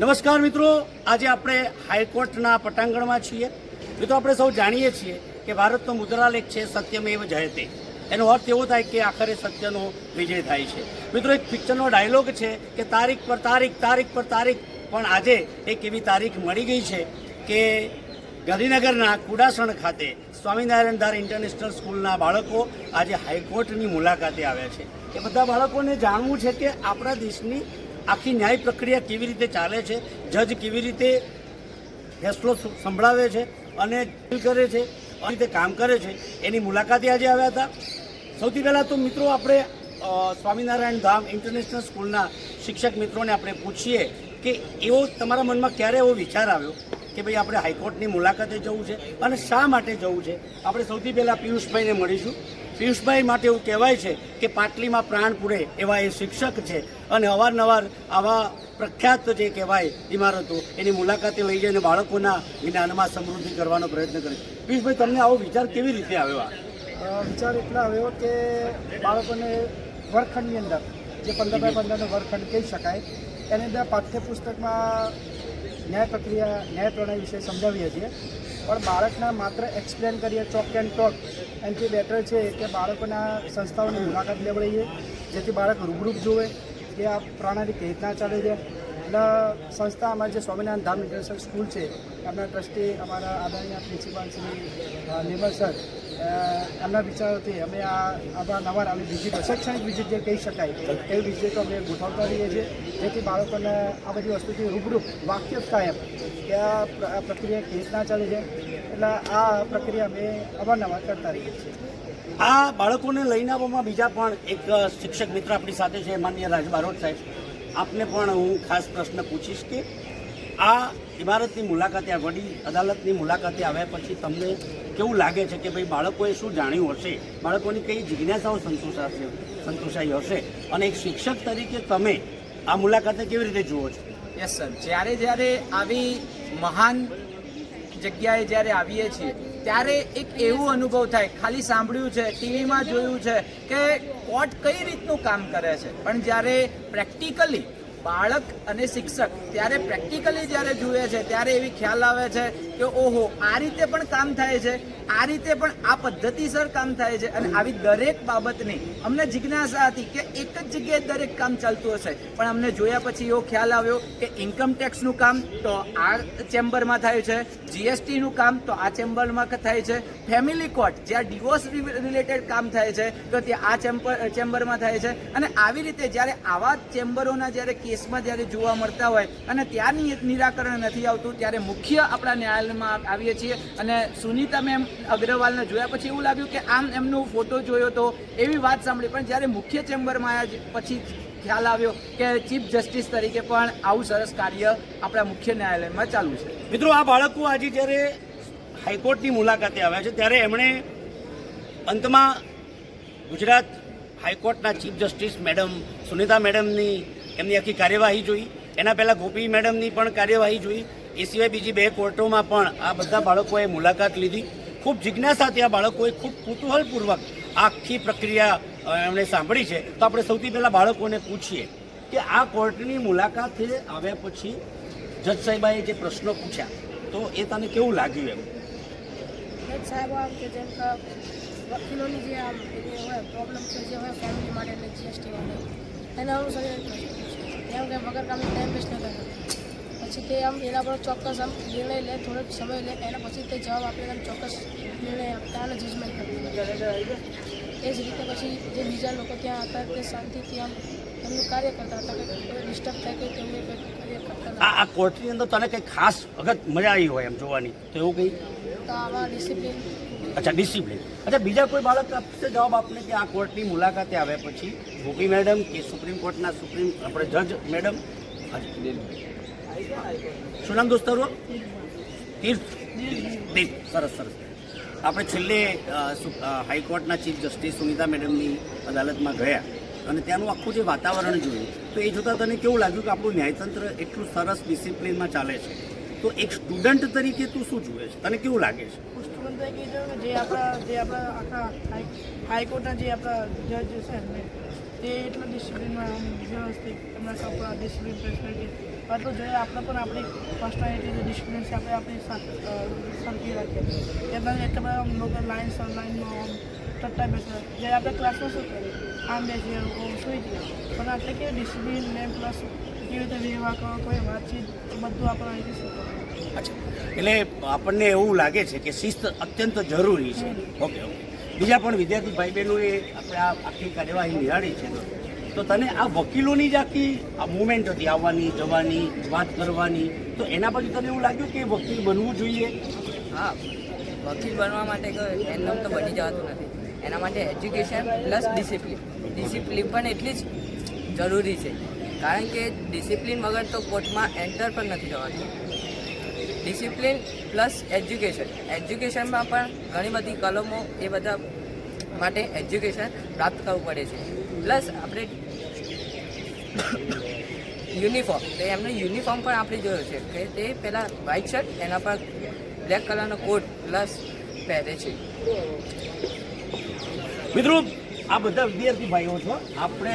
નમસ્કાર મિત્રો, આજે આપણે હાઈકોર્ટના પટાંગણમાં છીએ. મિત્રો, આપણે સૌ જાણીએ છીએ કે ભારતનો મુદ્રાલેખ છે સત્યમેવ જયતે. એનો અર્થ એવો થાય કે આખરે સત્યનો વિજય થાય છે. મિત્રો, એક પિક્ચરનો ડાયલોગ છે કે તારીખ પર તારીખ, તારીખ પર તારીખ. પણ આજે એક એવી તારીખ મળી ગઈ છે કે ગાંધીનગરના કુડાસણ ખાતે સ્વામિનારાયણ ધાર ઇન્ટરનેશનલ સ્કૂલના બાળકો આજે હાઈકોર્ટની મુલાકાતે આવ્યા છે. એ બધા બાળકોને જાણવું છે કે આપણા દેશની આખી ન્યાય પ્રક્રિયા કેવી રીતે ચાલે છે, જજ કેવી રીતે ફેસલો સંભળાવે છે અને કરે છે, આ રીતે કામ કરે છે, એની મુલાકાતે આજે આવ્યા હતા. સૌથી પહેલાં તો મિત્રો આપણે સ્વામિનારાયણ ધામ ઇન્ટરનેશનલ સ્કૂલના શિક્ષક મિત્રોને આપણે પૂછીએ કે એવો તમારા મનમાં ક્યારે એવો વિચાર આવ્યો કે ભાઈ આપણે હાઈકોર્ટની મુલાકાતે જવું છે અને શા માટે જવું છે. આપણે સૌથી પહેલાં પિયુષભાઈને મળીશું. પિયુષભાઈ માટે એવું કહેવાય છે કે પાટલીમાં પ્રાણ પૂરે એવા એ શિક્ષક છે અને અવારનવાર આવા પ્રખ્યાત જે કહેવાય ઇમારતો એની મુલાકાતે લઈ જઈને બાળકોના જ્ઞાનમાં સમૃદ્ધિ કરવાનો પ્રયત્ન કરે. પિયુષભાઈ, તમને આવો વિચાર કેવી રીતે આવ્યો? વિચાર એટલા આવ્યો કે બાળકોને વર્ગખંડની અંદર જે 15x15નો વર્ગખંડ કહી શકાય એની અંદર પાઠ્યપુસ્તકમાં ન્યાય પ્રક્રિયા, ન્યાય પ્રણાલી વિશે સમજાવીએ છીએ, પણ બાળકના માત્ર એક્સપ્લેન કરીએ ચોક એન્ડ ટોક એનાથી બેટર છે કે બાળકોના સંસ્થાઓની મુલાકાત લેવડાવીએ, જેથી બાળક રૂબરૂપ જોવે કે આ પ્રણાલી કઈ રીતના ચાલે છે. એટલે સંસ્થા અમારી જે સ્વામિનારાયણ ધામ ઇન્ટરનેશનલ સ્કૂલ છે એમના ટ્રસ્ટી અમારા આદરણીય પ્રિન્સિપાલ શ્રી નિર્મલ સર, એમના વિચારોથી અમે આ નવાર આવી વિઝિટો, શૈક્ષણિક વિઝિટ જે કહી શકાય એવી વિઝિટો અમે ગોઠવતા રહીએ છીએ, જેથી બાળકોને આ બધી વસ્તુથી રૂબરૂપ વાકેફ થાય એમ કે આ પ્રક્રિયા કેવી રીતના ચાલે છે. એટલે આ પ્રક્રિયા અમે અવારનવાર કરતા રહીએ છીએ. આ બાળકોને લઈને આવવામાં બીજા પણ એક શિક્ષક મિત્ર આપણી સાથે છે, માનનીય રાજ બારોટ સાહેબ. આપને પણ હું ખાસ પ્રશ્ન પૂછીશ કે આ ઇમારતની મુલાકાતે, આ વડી અદાલતની મુલાકાતે આવ્યા પછી તમને કેવું લાગે છે કે ભાઈ બાળકોએ શું જાણ્યું હશે, બાળકોની કઈ જિજ્ઞાસાઓ સંતોષાઈ હશે, અને એક શિક્ષક તરીકે તમે આ મુલાકાતે કેવી રીતે જુઓ છો? યસ સર, જ્યારે આવી મહાન જગ્યાએ જ્યારે આવીએ છીએ ત્યારે એક એવું અનુભવ થાય, ખાલી સાંભળ્યું છે, ટીવીમાં જોયું છે કે કોર્ટ કઈ રીતનું કામ કરે છે, પણ જ્યારે પ્રેક્ટિકલી બાળક અને શિક્ષક ત્યારે પ્રેક્ટિકલી જ્યારે જુએ છે ત્યારે એવી ખ્યાલ આવે છે કે ઓહો, આ રીતે પણ કામ થાય છે, આ રીતે પણ આ પદ્ધતિસર કામ થાય છે. અને આવી દરેક બાબતની અમને જિજ્ઞાસા હતી કે એક જ જગ્યાએ દરેક કામ ચાલતું હશે, પણ અમને જોયા પછી એવો ખ્યાલ આવ્યો કે ઇન્કમ ટેક્સનું કામ તો આ ચેમ્બરમાં થાય છે, જીએસટીનું કામ તો આ ચેમ્બરમાં થાય છે, ફેમિલી કોર્ટ જ્યાં ડિવોર્સ રિલેટેડ કામ થાય છે તો ત્યાં આ ચેમ્બરમાં થાય છે. અને આવી રીતે જ્યારે આવા ચેમ્બરોના જ્યારે કેસમાં જ્યારે જોવા મળતા હોય અને ત્યાં નિરાકરણ નથી આવતું ત્યારે મુખ્ય આપણા ન્યાયાલયમાં આવીએ છીએ. અને સુનીતા મેમ અગ્રવાલને જોયા પછી એવું લાગ્યું કે આમ એમનો ફોટો જોયો તો એવી વાત સાંભળી, પણ જ્યારે મુખ્ય ચેમ્બરમાં આવ્યા પછી ખ્યાલ આવ્યો કે ચીફ જસ્ટિસ તરીકે પણ આવું સરસ કાર્ય આપણા મુખ્ય ન્યાયાલયમાં ચાલુ છે. મિત્રો, આ બાળકો આજે જ્યારે હાઈકોર્ટની મુલાકાતે આવ્યા છે ત્યારે એમણે અંતમાં ગુજરાત હાઈકોર્ટના ચીફ જસ્ટિસ મેડમ સુનીતા મેડમની એમની આખી કાર્યવાહી જોઈ, એના પહેલાં ગોપી મેડમની પણ કાર્યવાહી જોઈ. એ સિવાય બીજી 2 કોર્ટોમાં પણ આ બધા બાળકોએ મુલાકાત લીધી. ખૂબ જિજ્ઞાસાથી આ બાળકોએ ખૂબ કુતૂહલપૂર્વક આખી પ્રક્રિયા એમણે સાંભળી છે. તો આપણે સૌથી પહેલાં બાળકોને પૂછીએ કે આ કોર્ટની મુલાકાતે આવ્યા પછી જજ સાહેબાએ જે પ્રશ્નો પૂછ્યા તો એ તને કેવું લાગ્યું? એમ જજ સાહેબ આમ કે જેમ કે વકીલોની જે આમ હોય પ્રોબ્લેમ છે, જે હોય ફેમિલી માટે અને જીએસટી માટે એને અનુસરીને એમ કે વગર કામ ટાઈમ વેસ્ટ ન કરે, પછી તે આમ એના પર ચોક્કસ આમ નિર્ણય લે, થોડોક સમય લે, એના પછી તે જવાબ આપે, એમ ચોક્કસ નિર્ણય આપતા અને જજમેન્ટ કરતા. એ જ રીતે પછી જે બીજા લોકો ત્યાં હતા તે શાંતિથી આમ એમનું કાર્ય કરતા હતા, કે કોઈ ડિસ્ટર્બ થાય કે તેમને કંઈ કાર્ય કરતા આ કોર્ટની અંદર તને કંઈ ખાસ વખત મજા આવી હોય એમ જોવાની તો એવું કંઈ? તો આમાં ડિસિપ્લિન. અચ્છા, ડિસિપ્લિન. અચ્છા, બીજા કોઈ બાળક આપશે જવાબ આપને કે આ કોર્ટની મુલાકાતે આવ્યા પછી ગોપી મેડમ કે સુપ્રીમ કોર્ટના આપણે જજ મેડમ? શું નામ દોસ્તારો? તીર્થ. સરસ સરસ. આપણે છેલ્લે હાઈકોર્ટના ચીફ જસ્ટિસ સુનીતા મેડમની અદાલતમાં ગયા અને ત્યાંનું આખું જે વાતાવરણ જોયું તો એ જોતાં તને કેવું લાગ્યું કે આપણું ન્યાયતંત્ર એટલું સરસ ડિસિપ્લિનમાં ચાલે છે? તો એક સ્ટુડન્ટ તરીકે તું શું જુએ છે, તને કેવું લાગે છે? સ્ટુડન્ટ તરીકે જે આપણા આખા હાઈકોર્ટના જે આપણા જજ છે ને તે એટલા ડિસિપ્લિનમાં વ્યવસ્થિત એમના કપડાં ડિસિપ્લિન પ્રશ્ન તો જોઈએ આપણે પણ આપણી પર્સનાલિટી જે ડિસિપ્લિન છે આપણે આપણી સરખી રાખીએ એમાં એટલા બધા લોકો લાઈનમાં ટટ્ટા બેઠા જ્યારે આપણે ક્લાસમાં શું કરીએ આમ બેસીએ સુઈ જઈએ પણ આપણે કેવું ડિસિપ્લિન ને પ્લસ કેવી રીતે વ્યવહાર કરો કોઈ વાતચીત બધું આપણે અહીંથી શીખવાનું. અચ્છા, એટલે આપણને એવું લાગે છે કે શિસ્ત અત્યંત જરૂરી છે. Okay okay. બીજા પણ વિદ્યાર્થી ભાઈ બહેનોએ આપણે આ આખી કાર્યવાહી નિહાળી છે, તો તને આ વકીલોની જ આખી આ મુવમેન્ટ હતી, આવવાની જવાની વાત કરવાની, તો એના પછી તને એવું લાગ્યું કે વકીલ બનવું જોઈએ? હા, વકીલ બનવા માટે એમ તો બની જવાતું નથી. એના માટે એજ્યુકેશન પ્લસ ડિસિપ્લિન પણ એટલી જ જરૂરી છે, કારણ કે ડિસિપ્લિન વગર તો કોર્ટમાં એન્ટર પણ નથી જવાતું. ડિસિપ્લિન પ્લસ એજ્યુકેશનમાં પણ ઘણી બધી કલમો એ બધા માટે એજ્યુકેશન પ્રાપ્ત કરવું પડે છે. પ્લસ આપણે યુનિફોર્મ, તો એમનું યુનિફોર્મ પણ આપણે જોયું છે કે તે પહેલાં વ્હાઇટ શર્ટ એના પર બ્લેક કલરનો કોટ પ્લસ પહેરે છે. મિત્રો, આ બધા વિદ્યાર્થી ભાઈઓ છો, આપણે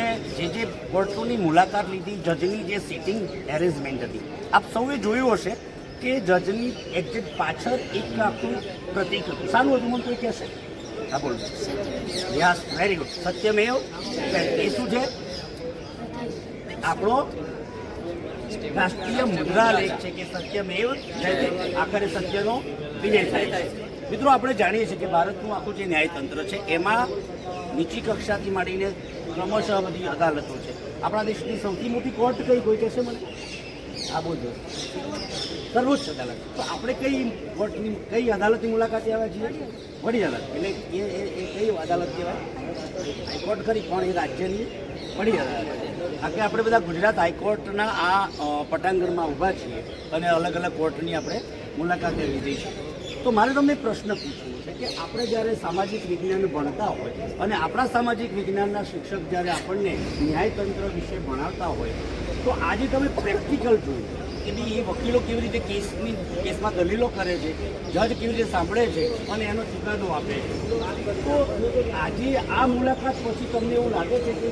જે કોર્ટોની મુલાકાત લીધી, જજની જે સિટિંગ એરેન્જમેન્ટ હતી, આપ સૌએ જોયું હશે કે જજની એક્ઝેક્ટ પાછળ એક આખું પ્રતીક હતું. શાનું હતું મને કોઈ કહેશે? હા બોલો. Yes, very good. સત્યમેવ એ શું છે? આપણો રાષ્ટ્રીય મુદ્રાલેખ છે કે સત્યમેવ જયતે, આખરે સત્યનો વિજય થાય છે. મિત્રો, આપણે જાણીએ છીએ કે ભારતનું આખું જે ન્યાયતંત્ર છે એમાં નીચી કક્ષાથી માંડીને ક્રમશઃ બધી અદાલતો છે. આપણા દેશની સૌથી મોટી કોર્ટ કઈ કોઈ કહેશે મને? આ બોલજો. સર્વોચ્ચ અદાલત. તો આપણે કઈ અદાલતની મુલાકાતે આવ્યા છીએ? વડી અદાલત. એટલે એ કઈ અદાલત કહેવાય? હાઈકોર્ટ ખરી, પણ એ રાજ્યની વડી અદાલત. કારણ કે આપણે બધા ગુજરાત હાઈકોર્ટના આ પટાંગણમાં ઊભા છીએ અને અલગ અલગ કોર્ટની આપણે મુલાકાતે લીધી છે. તો મારે તમને પ્રશ્ન પૂછવો છે કે આપણે જ્યારે સામાજિક વિજ્ઞાન ભણતા હોય અને આપણા સામાજિક વિજ્ઞાનના શિક્ષક જ્યારે આપણને ન્યાયતંત્ર વિશે ભણાવતા હોય, તો આજે તમે પ્રેક્ટિકલ જોયું કે ભાઈ એ વકીલો કેવી રીતે કેસમાં દલીલો કરે છે, જજ કેવી રીતે સાંભળે છે અને એનો ચુકાદો આપે છે. તો આજે આ મુલાકાત પછી તમને એવું લાગે છે કે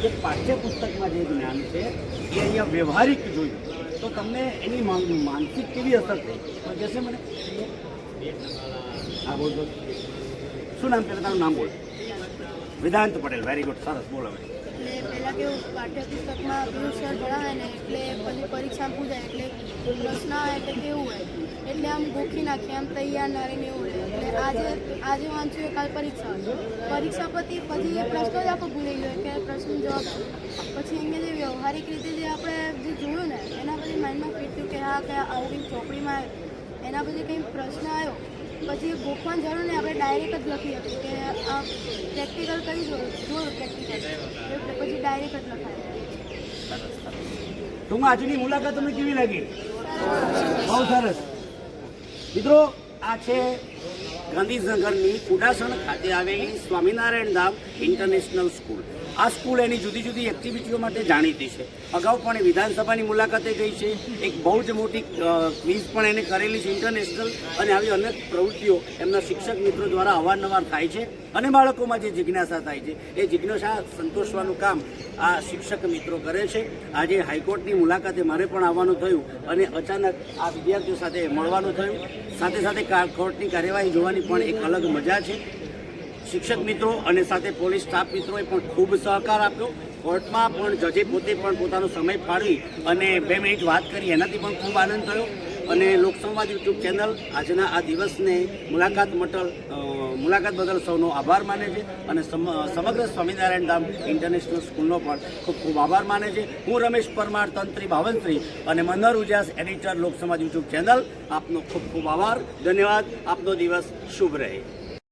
જે પાઠ્યપુસ્તકમાં જે જ્ઞાન છે એ અહીંયા વ્યવહારિક જોયું તો તમને એની માનસિક કેવી અસર થઈ? કોઈ કહેશે મને? હા બોલ. શું નામ? પહેલાં તારું નામ બોલ. વેદાંત પટેલ. વેરી ગુડ, સરસ. બોલો. એટલે પહેલાં કેવું પાઠ્યપુસ્તકમાં પેલું સર ભણાવે ને એટલે પછી પરીક્ષા પૂજાય એટલે પ્રશ્ન આવે એટલે કેવું હોય એટલે આમ ગોખી નાખીએ, આમ તૈયાર ના રહીને એવું રહે. એટલે આજે વાંચ્યું કાલ પરીક્ષા પતી પછી એ પ્રશ્નો જ આખો ભૂલી ગયો કે પ્રશ્ન જવાબ પછી અહીંયા જે વ્યવહારિક રીતે જે આપણે જે જોયું ને એના પછી માઇન્ડમાં ફિટ થયું કે હા કે આવું કંઈક ચોપડીમાં એના પછી કંઈ પ્રશ્ન આવ્યો પછી ગોખવાની જરૂર નહીં, આપણે ડાયરેક્ટ જ લખી હતું કે આ પ્રેક્ટિકલ કરી જોયું પ્રેક્ટિકલ એટલે પછી ડાયરેક્ટ જ લખાય. ટૂંકમાં આજની મુલાકાત તમને કેવી લાગી? બહુ સરસ. મિત્રો, આ છે ગાંધીનગરની કુડાસણ ખાતે આવેલી સ્વામિનારાયણ ધામ ઇન્ટરનેશનલ સ્કૂલ. આ સ્કૂલ એની જુદી જુદી એક્ટિવિટીઓ માટે જાણીતી છે. અગાઉ પણ એ વિધાનસભાની મુલાકાતે ગઈ છે. એક બહુ જ મોટી ક્વિઝ પણ એને કરેલી છે ઇન્ટરનેશનલ, અને આવી અનેક પ્રવૃત્તિઓ એમના શિક્ષક મિત્રો દ્વારા અવારનવાર થાય છે અને બાળકોમાં જે જિજ્ઞાસા થાય છે એ જિજ્ઞાસા સંતોષવાનું કામ આ શિક્ષક મિત્રો કરે છે. આજે હાઈકોર્ટની મુલાકાતે મારે પણ આવવાનું થયું અને અચાનક આ વિદ્યાર્થીઓ સાથે મળવાનું થયું. સાથે સાથે કોર્ટની કાર્યવાહી જોવાની પણ એક અલગ મજા છે. શિક્ષક મિત્રો અને સાથે પોલીસ સ્ટાફ મિત્રોએ પણ ખૂબ સહકાર આપ્યો. કોર્ટમાં પણ જજે પોતે પણ પોતાનો સમય ફાળવી અને 2 મિનિટ વાત કરી, એનાથી પણ ખૂબ આનંદ થયો. અને લોકસંવાદ યુટ્યુબ ચેનલ આજના આ દિવસને મુલાકાત બદલ સૌનો આભાર માને છે અને સમગ્ર સ્વામિનારાયણ ધામ ઇન્ટરનેશનલ સ્કૂલનો પણ ખૂબ ખૂબ આભાર માને છે. હું રમેશ પરમાર, તંત્રી ભાવનશ્રી અને મનહર ઉજાસ, એડિટર લોકસંવાદ યુટ્યુબ ચેનલ. આપનો ખૂબ ખૂબ આભાર, ધન્યવાદ. આપનો દિવસ શુભ રહે.